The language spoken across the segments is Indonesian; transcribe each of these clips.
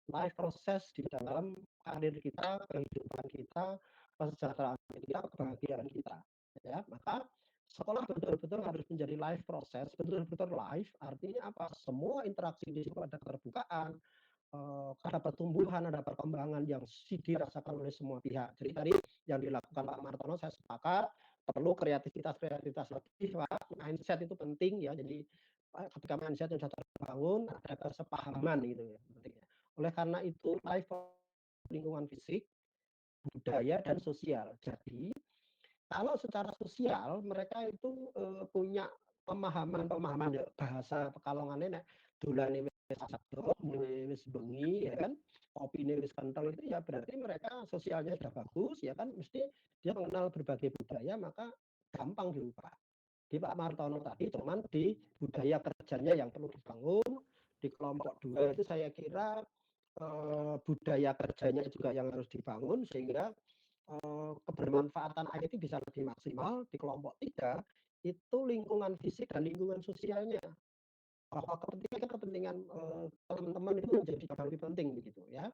life proses di dalam karir kita, kehidupan kita, kesejahteraan kita, kebahagiaan kita. Ya, maka sekolah betul-betul harus menjadi life proses, betul-betul live. Artinya apa? Semua interaksi di situ ada keterbukaan, ada pertumbuhan, ada perkembangan yang dirasakan oleh semua pihak. Jadi tadi yang dilakukan Pak Martono saya sepakat, perlu kreativitas lebih, Pak. Mindset itu penting ya. Jadi ketika mindset sudah terbangun, ada kesepahaman gitu ya pentingnya. Oleh karena itu, life lingkungan fisik, budaya dan sosial. Jadi kalau secara sosial mereka itu punya pemahaman ya, bahasa Pekalongannya nek dolane wis sadok, wis bengi ya kan, opine wis kental itu ya berarti mereka sosialnya sudah bagus ya kan, mesti dia mengenal berbagai budaya maka gampang diubah. Di Pak Martono tadi cuman di budaya kerjanya yang perlu dibangun, di kelompok 2 itu saya kira budaya kerjanya juga yang harus dibangun sehingga kebermanfaatan IT bisa lebih maksimal. Di kelompok 3 itu lingkungan fisik dan lingkungan sosialnya, bahwa kepentingan teman-teman itu menjadi jauh lebih penting begitu ya.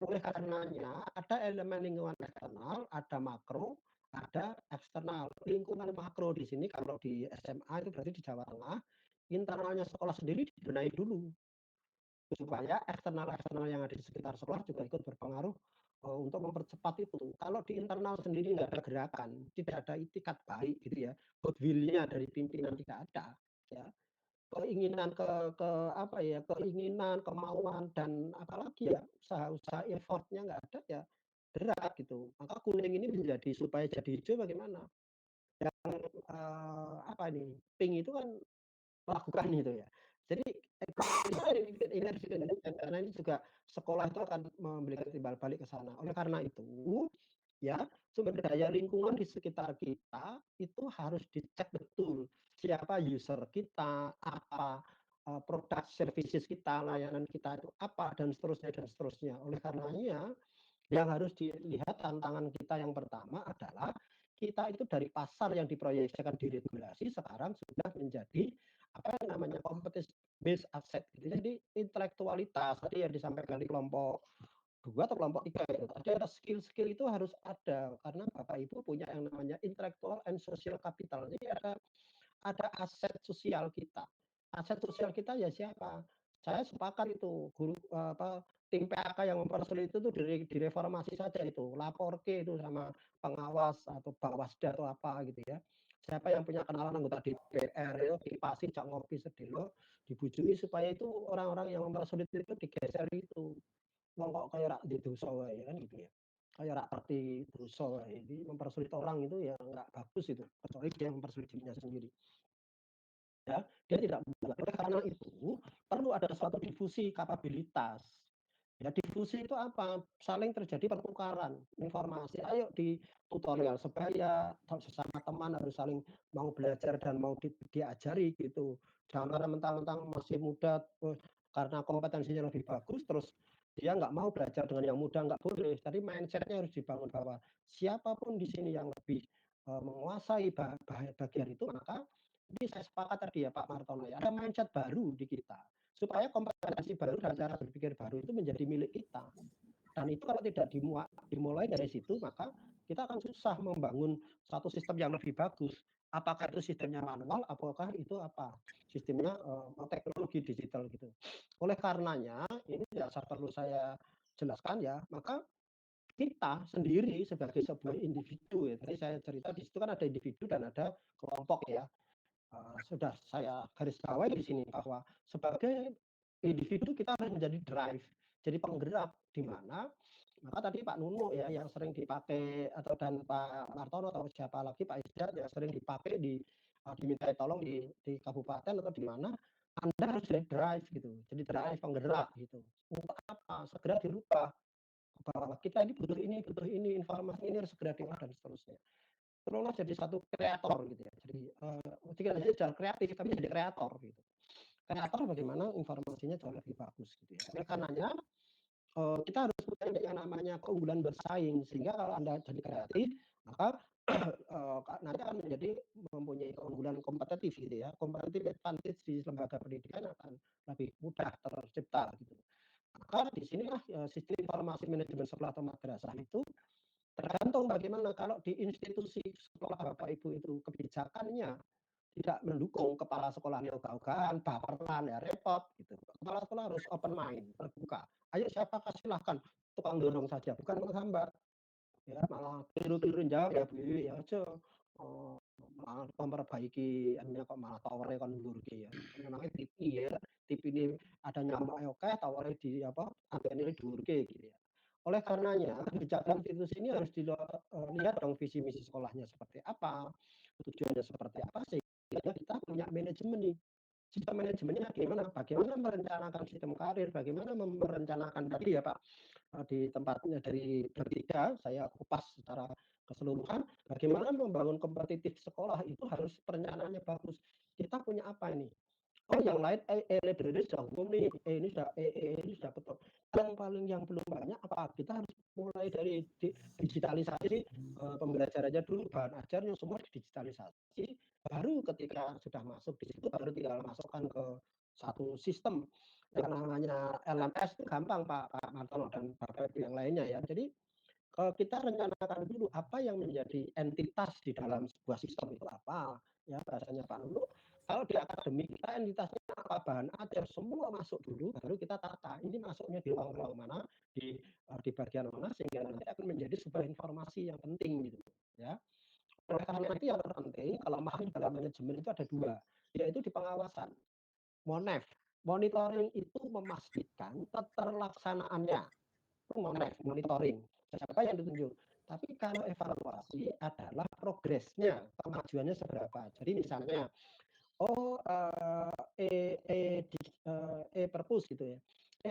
Oleh karenanya ada elemen lingkungan eksternal, ada makro, ada eksternal. Lingkungan makro di sini kalau di SMA itu berarti di Jawa Tengah, internalnya sekolah sendiri dibenahi dulu supaya eksternal yang ada di sekitar sekolah juga ikut berpengaruh untuk mempercepat itu. Kalau di internal sendiri nggak ada gerakan, tidak ada itikat baik gitu ya, goodwill-nya dari pimpinan tidak ada, ya. Keinginan apa ya, keinginan, kemauan dan apalagi ya usaha-usaha effort-nya nggak ada ya berat gitu. Maka kuning ini menjadi supaya jadi hijau bagaimana? Yang apa ini? Pink itu kan melakukan itu ya. Jadi ini harus dikendalikan karena ini juga sekolah itu akan memberikan timbal balik ke sana. Oleh karena itu, ya sumber daya lingkungan di sekitar kita itu harus dicek betul siapa user kita, apa produk services kita, layanan kita itu apa dan seterusnya. Oleh karenanya yang harus dilihat tantangan kita yang pertama adalah kita itu dari pasar yang diproyeksikan diregulasi sekarang sudah menjadi apa yang namanya competence based asset gitu. Jadi intelektualitas tadi yang disampaikan di kelompok 2 atau kelompok 3 itu. Ada skill-skill itu harus ada karena Bapak Ibu punya yang namanya intellectual and social capital. Jadi ada aset sosial kita. Aset sosial kita ya siapa? Saya sepakat itu guru apa tim PAK yang mempersulit itu tuh direformasi saja itu. Lapor ke itu sama pengawas atau Bawasda atau apa gitu ya. Siapa yang punya kenalan anggota DPR itu dipasi cak ngopi sedelo dibujui supaya itu orang-orang yang mempersulit itu digeser itu. Wong kok kayak rak di dosa wae kan gitu ya. Kayak rak ngerti dosa wae. Jadi mempersulit orang itu ya nggak bagus itu. Kecuali dia mempersulit dirinya sendiri. Ya, dia tidak membuat. Oleh karena itu, perlu ada suatu difusi kapabilitas. Ya, difusi itu apa? Saling terjadi pertukaran informasi. Ayo di tutorial sebaya, sesama teman harus saling mau belajar dan mau diajari gitu. Jangan mentang-mentang masih muda karena kompetensinya lebih bagus, terus dia nggak mau belajar dengan yang muda, nggak boleh. Tadi mindsetnya harus dibangun bahwa siapapun di sini yang lebih menguasai bagian itu, maka jadi saya sepakat tadi ya Pak Martono ya, ada mindset baru di kita supaya kompetensi baru dan cara berpikir baru itu menjadi milik kita. Dan itu kalau tidak dimulai dari situ maka kita akan susah membangun satu sistem yang lebih bagus. Apakah itu sistemnya manual, apakah itu apa sistemnya teknologi digital gitu. Oleh karenanya ini tidak perlu saya jelaskan ya, maka kita sendiri sebagai sebuah individu ya. Tadi saya cerita di situ kan ada individu dan ada kelompok ya. Sudah saya garis bawahi di sini bahwa sebagai individu kita harus menjadi drive, jadi penggerak di mana maka tadi Pak Nuno ya yang sering dipakai atau dan Pak Martono atau siapa lagi Pak Isdat yang sering dipakai dimintai tolong di kabupaten atau di mana Anda harus jadi drive gitu, jadi drive penggerak gitu. Untuk apa? Segera dirubah bahwa kita ini butuh ini, informasi ini harus segera diolah dan seterusnya. Tolonglah jadi satu kreator gitu ya. Jadi tidak hanya jalan kreatif tapi jadi kreator gitu. Kreator bagaimana informasinya jauh lebih bagus gitu ya. Oleh karenanya kita harus punya yang namanya keunggulan bersaing sehingga kalau Anda jadi kreatif maka nanti akan menjadi mempunyai keunggulan kompetitif gitu ya. Kompetitif advantage di lembaga pendidikan akan lebih mudah tercipta gitu. Maka di sinilah sistem informasi manajemen sekolah atau madrasah itu tergantung bagaimana. Kalau di institusi sekolah Bapak Ibu itu kebijakannya tidak mendukung, kepala sekolahnya ogah-ogahan, baperan, ya repot gitu. Kepala sekolah harus open mind, terbuka. Ayo siapakah silahkan, tukang dorong saja, bukan menghambat. Ya malah tiru-tiruin jawab ya Bu ya aja. Oh, malah memperbaiki ininya kok malah towernya kon ndurke ya. Namanya TV ya. TV ini ada nyamuk ya oke, towernya di apa, antena ini dhuwurke gitu ya. Oleh karenanya kebijakan institusi ini harus dilihat dong visi misi sekolahnya seperti apa, tujuannya seperti apa sehingga kita punya manajemen nih. Sistem manajemennya gimana? Bagaimana merencanakan sistem karir, bagaimana merencanakan tadi ya Pak, di tempatnya dari bertiga, saya kupas secara keseluruhan, bagaimana membangun kompetitif sekolah itu harus perencanaannya bagus. Kita punya apa ini? Oh, yang lain library sudah umum nih, ini sudah betul. Yang belum banyak apa? Kita harus mulai dari digitalisasi pembelajarannya dulu, bahan ajarnya semua digitalisasi. Baru ketika sudah masuk di situ, baru tinggal masukkan ke satu sistem yang namanya LMS itu gampang Pak Martono dan Bapak Ibu yang lainnya ya. Jadi kita rencanakan dulu apa yang menjadi entitas di dalam sebuah sistem itu apa ya bahasanya Pak Lulu. Kalau di akademik kita entitasnya apa, bahan ajar semua masuk dulu baru kita tata ini masuknya di ruang-ruang mana, di bagian mana sehingga nanti akan menjadi sebuah informasi yang penting gitu ya. Oleh karena itu yang terpenting kalau mahal dalam manajemen itu ada dua, yaitu di pengawasan. MONEF, monitoring itu memastikan keterlaksanaannya. Itu MONEF, monitoring. Siapa yang ditunjuk. Tapi kalau evaluasi adalah progresnya, kemajuannya seberapa. Jadi misalnya, oh perpus gitu ya.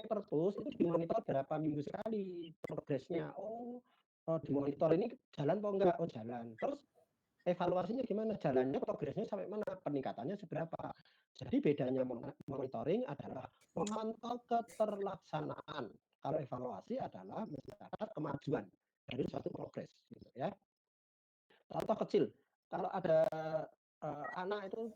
Perpus itu dimonitor berapa minggu sekali progresnya. Oh, dimonitor ini jalan apa enggak? Oh jalan. Terus evaluasinya gimana? Jalannya, progresnya sampai mana? Peningkatannya seberapa? Jadi bedanya monitoring adalah memantau keterlaksanaan. Kalau evaluasi adalah mencatat kemajuan dari suatu progres, gitu ya. Contoh kecil, kalau ada anak itu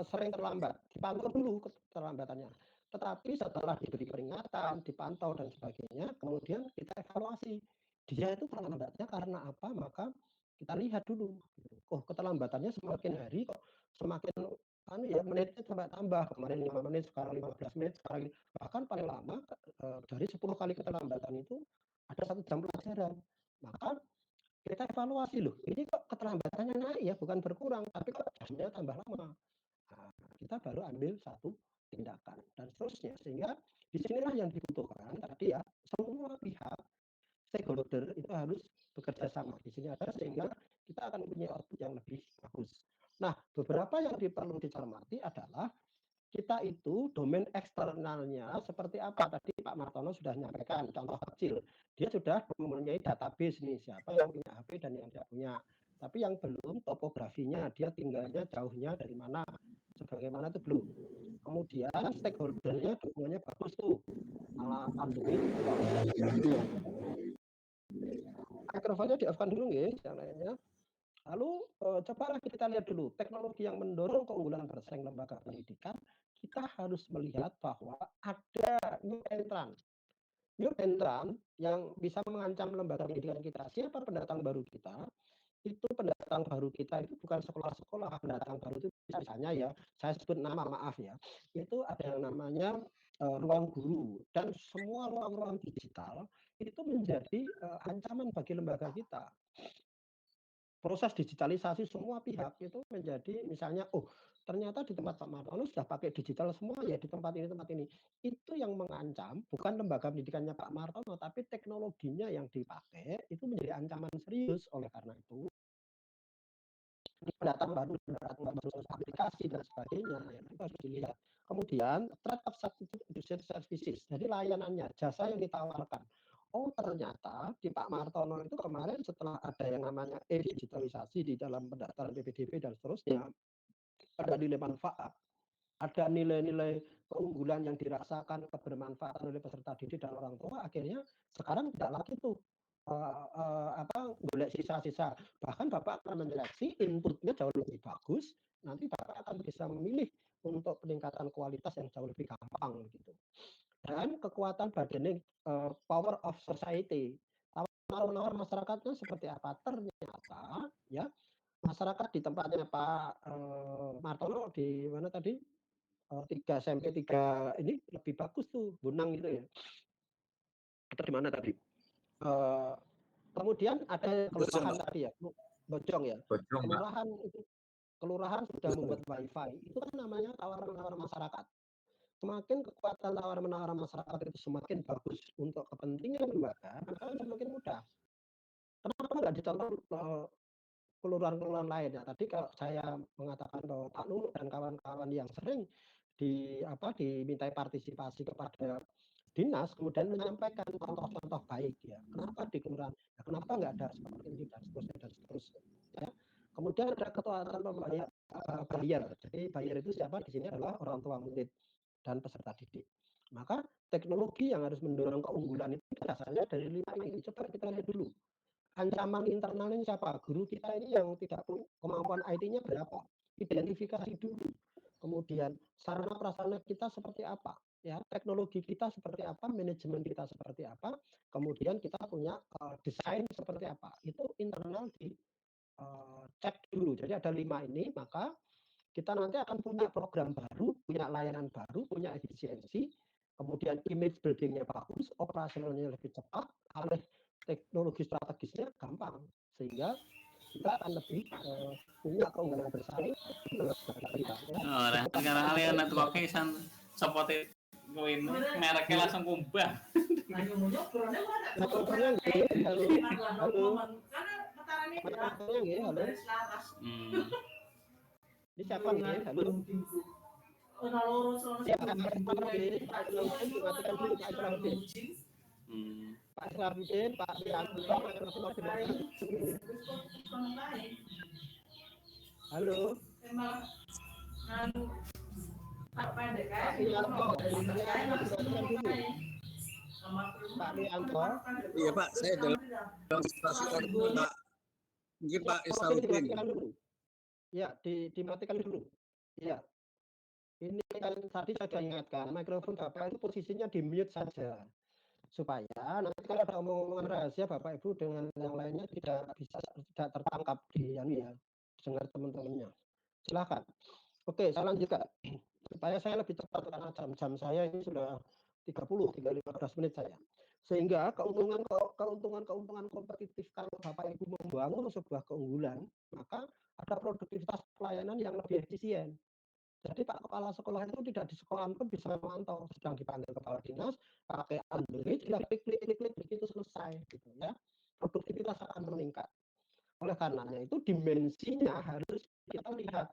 sering terlambat, dipantau dulu keterlambatannya. Tetapi setelah diberi peringatan, dipantau dan sebagainya, kemudian kita evaluasi. Dia itu terlambatnya karena apa? Maka kita lihat dulu. Oh, keterlambatannya semakin hari kok semakin ya menitnya tambah. Kemarin 5 menit, sekarang 15 menit, sekarang bahkan paling lama dari 10 kali keterlambatan itu ada 1 jam pelajaran. Maka kita evaluasi loh, ini kok keterlambatannya naik ya, bukan berkurang, tapi kok jamnya tambah lama. Nah, kita baru ambil satu tindakan dan seterusnya. Sehingga disinilah yang dibutuhkan tadi ya, semua pihak stakeholder itu harus bekerja sama. Di sini ada sehingga kita akan punya output yang lebih bagus. Nah, beberapa yang perlu dicermati adalah kita itu domain eksternalnya seperti apa. Tadi Pak Martono sudah menyampaikan contoh kecil. Dia sudah mempunyai database nih, siapa yang punya HP dan yang tidak punya. Tapi yang belum topografinya, dia tinggalnya jauhnya dari mana, sebagaimana itu belum. Kemudian stakeholdernya dukungannya bagus tuh. Malah pandemi mikrofonnya di-off-kan dulu nggih, yang lainnya. Lalu cobalah kita lihat dulu teknologi yang mendorong keunggulan bersaing lembaga pendidikan, kita harus melihat bahwa ada new entrant. New entrant yang bisa mengancam lembaga pendidikan kita. Siapa pendatang baru kita? Itu pendatang baru kita itu bukan sekolah-sekolah, pendatang baru itu misalnya ya, saya sebut nama maaf ya, itu ada yang namanya ruang guru dan semua ruang-ruang digital itu menjadi ancaman bagi lembaga kita. Proses digitalisasi semua pihak itu menjadi misalnya, oh ternyata di tempat Pak Martono sudah pakai digital semua ya di tempat ini. Itu yang mengancam bukan lembaga pendidikannya Pak Martono, tapi teknologinya yang dipakai itu menjadi ancaman serius. Oleh karena itu pendatang baru aplikasi dan sebagainya ya, itu harus dilihat. Kemudian threat of substitution services, jadi layanannya, jasa yang ditawarkan. Oh ternyata di Pak Martono itu kemarin setelah ada yang namanya e-digitalisasi di dalam pendaftaran PPDB dan seterusnya, ada nilai manfaat, ada nilai-nilai keunggulan yang dirasakan kebermanfaatan oleh peserta didik dan orang tua, akhirnya sekarang tidak lagi tuh golek sisa-sisa. Bahkan Bapak akan menyeleksi inputnya jauh lebih bagus, nanti Bapak akan bisa memilih untuk peningkatan kualitas yang jauh lebih gampang gitu. dan kekuatan bargaining power of society. Tawar-menawar masyarakatnya seperti apa? Ternyata ya masyarakat di tempatnya Pak Martono di mana tadi 3 SMP 3 ini lebih bagus tuh Bonang itu ya. Atau di mana tadi? Kemudian ada kelurahan tadi ya, Bojong ya. Kelurahan itu kelurahan sudah membuat wifi. Itu kan namanya tawar-menawar masyarakat. Semakin kekuatan tawar-menawar masyarakat itu semakin bagus untuk kepentingan lembaga, maka semakin mudah. Kenapa nggak dicontoh kelurahan-kelurahan lain ya? Tadi kalau saya mengatakan bahwa Pak Nunu dan kawan-kawan yang sering dimintai partisipasi kepada dinas, kemudian menyampaikan contoh-contoh baik ya. Kenapa di kelurahan? Ya, kenapa nggak ada seperti ini dan seterusnya dan seterusnya. Ya. Kemudian ada kekuatan pembayar bayar. Jadi bayar itu siapa? Di sini adalah orang tua murid dan peserta didik. Maka teknologi yang harus mendorong keunggulan itu dasarnya dari 5 ini. Coba kita lihat dulu. Ancaman internalnya siapa? Guru kita ini yang tidak punya kemampuan IT-nya berapa? Identifikasi dulu. Kemudian sarana prasarana kita seperti apa? Ya, teknologi kita seperti apa, manajemen kita seperti apa, kemudian kita punya desain seperti apa. Itu internal di cek dulu. Jadi ada 5 ini, maka kita nanti akan punya program baru, punya layanan baru, punya efisiensi, kemudian image building-nya bagus, operasionalnya lebih cepat, alih teknologi strategisnya gampang, sehingga kita akan lebih punya keunggulan bersaing dengan saudara kita. Ya. Orang sekarang kalian nanti kok kisan seperti koin mereknya langsung kumbang. Motornya nggih, halo. Halo. Motornya nggih, halo. Ini siapa nggih? Halo. Ya, Pak Islahuddin dimatikan dulu Pak Islahuddin. Pak Islahuddin, Pak Wiranto, mikrofon dimatikan dulu. Halo. Pak Wiranto, dimatikan dulu. Pak Wiranto. Iya Pak, saya dalam situasi tertentu Pak. Mungkin Pak Islahuddin. Ya, dimatikan dulu. Ya. Ini kan tadi saya sudah ingatkan, mikrofon Bapak itu posisinya di mute saja. Supaya nanti kalau ada omongan rahasia Bapak Ibu dengan yang lainnya tidak tertangkap di dengar teman-temannya. Silakan. Oke, saya lanjutkan. Supaya saya lebih cepat karena jam saya ini sudah 15 menit saya. Sehingga keuntungan kompetitif kalau Bapak Ibu membangun sebuah keunggulan, maka ada produktivitas pelayanan yang lebih efisien. Jadi Pak Kepala Sekolah itu tidak di sekolah pun bisa memantau, sedang dipanggil kepala dinas, pakai Android, klik begitu selesai, gitu ya. Produktivitas akan meningkat. Oleh karenanya itu dimensinya harus kita lihat.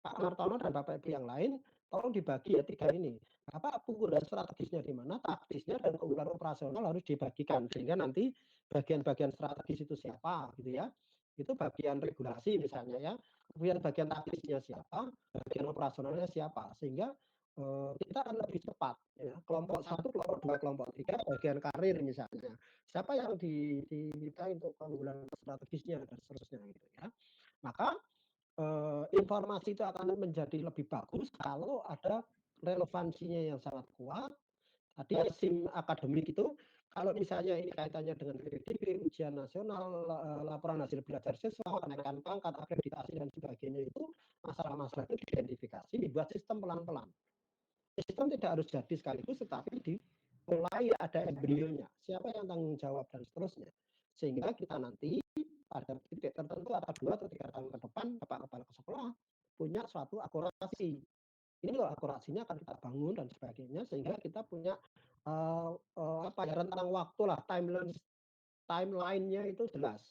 Pak Martono dan Bapak Ibu yang lain, tolong dibagi ya 3 ini. Apa keunggulan strategisnya di mana, taktisnya dan keunggulan operasional harus dibagikan sehingga nanti bagian-bagian strategis itu siapa, gitu ya. Itu bagian regulasi misalnya ya. Kemudian bagian taktisnya siapa, bagian operasionalnya siapa, sehingga kita akan lebih cepat ya. Kelompok 1, kelompok 2, kelompok 3 bagian karir misalnya. Siapa yang diminta untuk keunggulan strategisnya dan seterusnya gitu ya. Maka informasi itu akan menjadi lebih bagus kalau ada relevansinya yang sangat kuat. Tadi SIM akademik itu kalau misalnya ini kaitannya dengan PPDB, ujian nasional, laporan hasil belajar siswa, kenaikan pangkat, akreditasi dan sebagainya itu masalah-masalah itu diidentifikasi, dibuat sistem pelan-pelan. Sistem tidak harus jadi sekaligus, tetapi mulai ada embrionya. Siapa yang tanggung jawab dan seterusnya. Sehingga kita nanti pada titik tertentu atau 2 atau 3 tahun ke depan Bapak Kepala Sekolah punya suatu akurasi. Ini loh akurasinya akan kita bangun dan sebagainya sehingga kita punya rentang waktu lah timeline-nya itu jelas.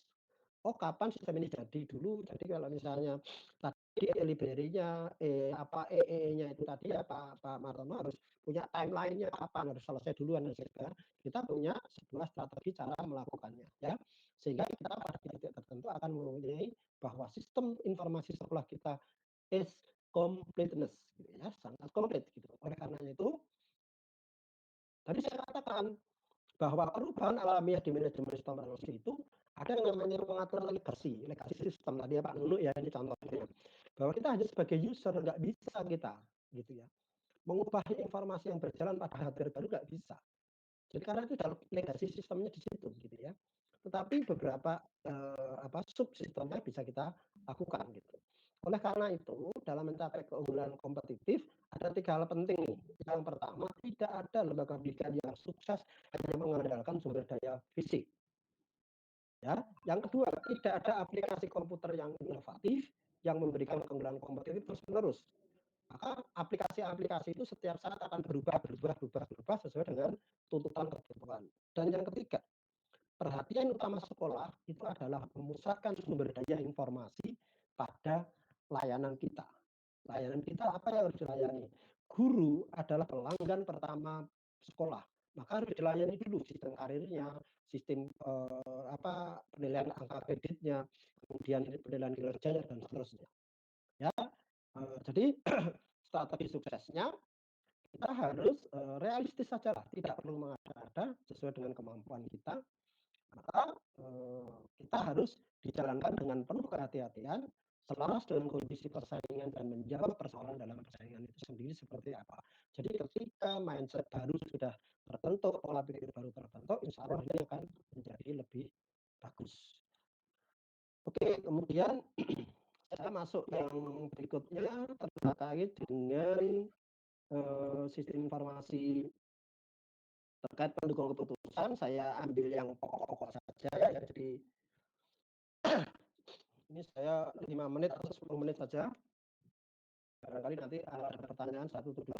Oh kapan sistem ini jadi dulu. Jadi kalau misalnya tadi library-nya EE-nya itu tadi ya Pak Martono harus punya timeline-nya kapan harus selesai duluan sehingga kita punya sebuah strategi cara melakukannya ya. Sehingga kita pada titik tertentu akan mempunyai bahwa sistem informasi sekolah kita is completeness gitu ya, sangat komplit gitu. Oleh karenanya itu tadi saya katakan bahwa perubahan alamiah di manajemen sistem informasi itu ada yang namanya pengaturan legasi sistem tadi ya Pak Nunu ya ini contohnya bahwa kita hanya sebagai user nggak bisa kita gitu ya mengubah informasi yang berjalan pada hardware baru nggak bisa. Jadi karena itu dalam legasi sistemnya di situ gitu ya. Tetapi beberapa subsistemnya bisa kita lakukan gitu. Oleh karena itu, dalam mencapai keunggulan kompetitif ada 3 hal penting nih. Yang pertama, tidak ada lembaga pendidikan yang sukses hanya mengandalkan sumber daya fisik. Ya, yang kedua, tidak ada aplikasi komputer yang inovatif yang memberikan keunggulan kompetitif terus-menerus. Maka aplikasi-aplikasi itu setiap saat akan berubah sesuai dengan tuntutan kebutuhan. Dan yang ketiga, perhatian utama sekolah itu adalah memusatkan sumber daya informasi pada layanan kita. Layanan kita apa yang harus dilayani? Guru adalah pelanggan pertama sekolah, maka harus dilayani dulu sistem karirnya, sistem penilaian angka kreditnya, kemudian penilaian kinerjanya dan seterusnya. Ya, jadi strategi suksesnya kita harus realistis saja lah, tidak perlu mengada-ada sesuai dengan kemampuan kita. Maka kita harus dijalankan dengan penuh kehati-hatian selaras dengan kondisi persaingan dan menjawab persoalan dalam persaingan itu sendiri seperti apa. Jadi ketika mindset baru sudah terbentuk, pola pikir baru terbentuk, insya Allah ini akan menjadi lebih bagus. Oke, kemudian saya masuk yang berikutnya terkait dengan sistem informasi terkait pendukung keputusan. Saya ambil yang pokok-pokok saja ya. Jadi ini saya 5 menit atau 10 menit saja. Barangkali nanti ada pertanyaan 1 atau 2.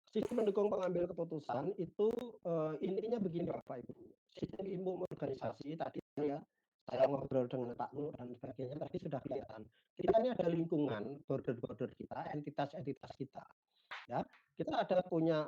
Sistem pendukung pengambil keputusan itu intinya begini Bapak Ibu. Sistem ilmu organisasi tadi saya ngobrol dengan Pak Nur dan sebagainya tadi sudah kelihatan. Kita ini ada lingkungan, border-border kita, entitas-entitas kita. Ya, kita ada punya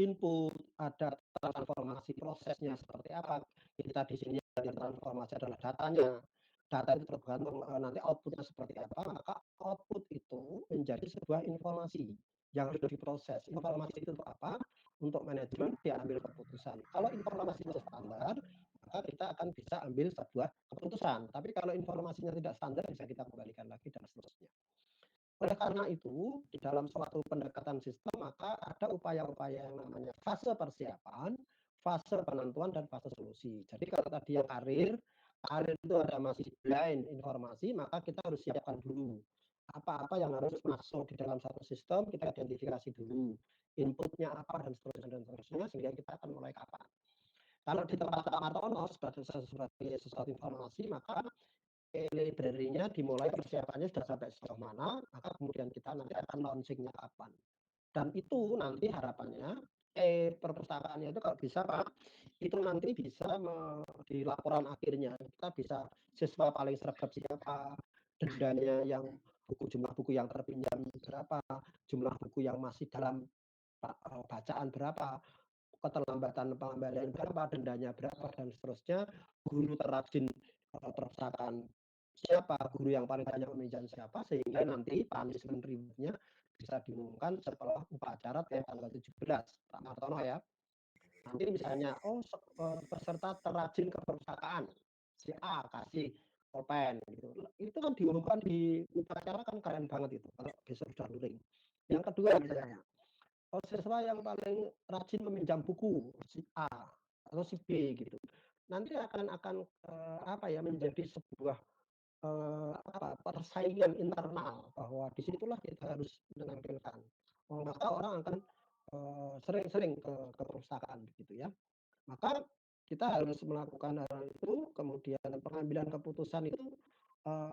input, ada transformasi prosesnya seperti apa. Kita di sini transformasi adalah datanya. Data itu tergantung nanti outputnya seperti apa, maka output itu menjadi sebuah informasi yang harus diproses. Informasi itu untuk apa? Untuk manajemen diambil keputusan. Kalau informasinya standar, maka kita akan bisa ambil sebuah keputusan. Tapi kalau informasinya tidak standar, bisa kita kembalikan lagi dan seterusnya. Oleh karena itu, di dalam suatu pendekatan sistem, maka ada upaya-upaya yang namanya fase persiapan, fase penentuan, dan fase solusi. Jadi kalau tadi yang karir itu ada masih blind informasi, maka kita harus siapkan dulu. Apa-apa yang harus masuk di dalam satu sistem, kita identifikasi dulu. Inputnya apa, dan seterusnya, sehingga kita akan mulai kapan. Kalau di tempat Pak Martono sebagai sesuatu informasi, maka library-nya dimulai persiapannya sudah sampai sejauh mana, maka kemudian kita nanti akan launching-nya kapan. Dan itu nanti harapannya perpustakaannya itu kalau bisa Pak, itu nanti bisa di laporan akhirnya kita bisa siswa paling sergap siapa, dendanya yang jumlah buku yang terpinjam berapa, jumlah buku yang masih dalam bacaan berapa, keterlambatan pengembalian berapa, dendanya berapa, dan seterusnya, guru terrajin perpustakaan siapa, guru yang paling banyak meminjam siapa, sehingga nanti punishment reward-nya bisa diumumkan setelah upacara tanggal 17 Pak Martono ya. Nanti misalnya peserta terrajin ke perpustakaan si A kasih pulpen gitu. Itu kan diumumkan di upacara kan keren banget itu kalau besok sudah luring. Yang kedua misalnya siswa yang paling rajin meminjam buku si A atau si B gitu. Nanti akan menjadi sebuah persaingan internal bahwa disitulah kita harus menampilkan. Maka orang akan sering-sering ke perpustakaan begitu ya. Maka kita harus melakukan hal itu, kemudian pengambilan keputusan itu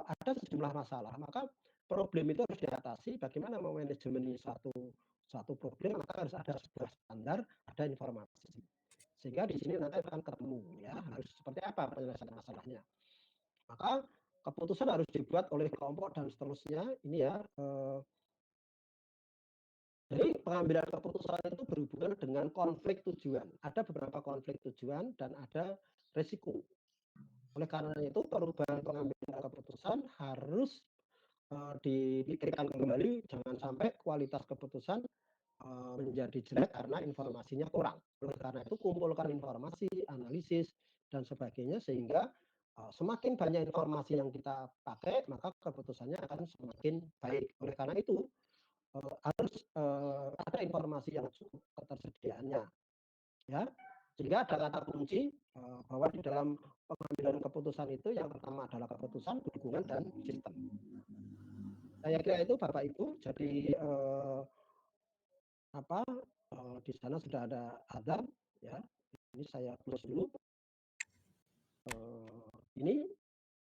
ada sejumlah masalah. Maka problem itu harus diatasi. Bagaimana memanajemen suatu problem, maka harus ada sebuah standar, ada informasi. Sehingga di sini nanti akan ketemu ya, harus seperti apa penyelesaian masalahnya. Maka keputusan harus dibuat oleh kelompok dan seterusnya. Ini ya. Jadi pengambilan keputusan itu berhubungan dengan konflik tujuan. Ada beberapa konflik tujuan dan ada resiko. Oleh karena itu perubahan pengambilan keputusan harus dipikirkan kembali. Jangan sampai kualitas keputusan menjadi jelek karena informasinya kurang. Oleh karena itu kumpulkan informasi, analisis, dan sebagainya sehingga semakin banyak informasi yang kita pakai, maka keputusannya akan semakin baik. Oleh karena itu harus ada informasi yang cukup ketersediaannya, ya. Sehingga ada kata kunci bahwa di dalam pengambilan keputusan itu yang pertama adalah keputusan, dukungan, dan sistem. Saya kira itu Bapak Ibu. Jadi di sana sudah ada adzan, ya. Ini saya close dulu. Ini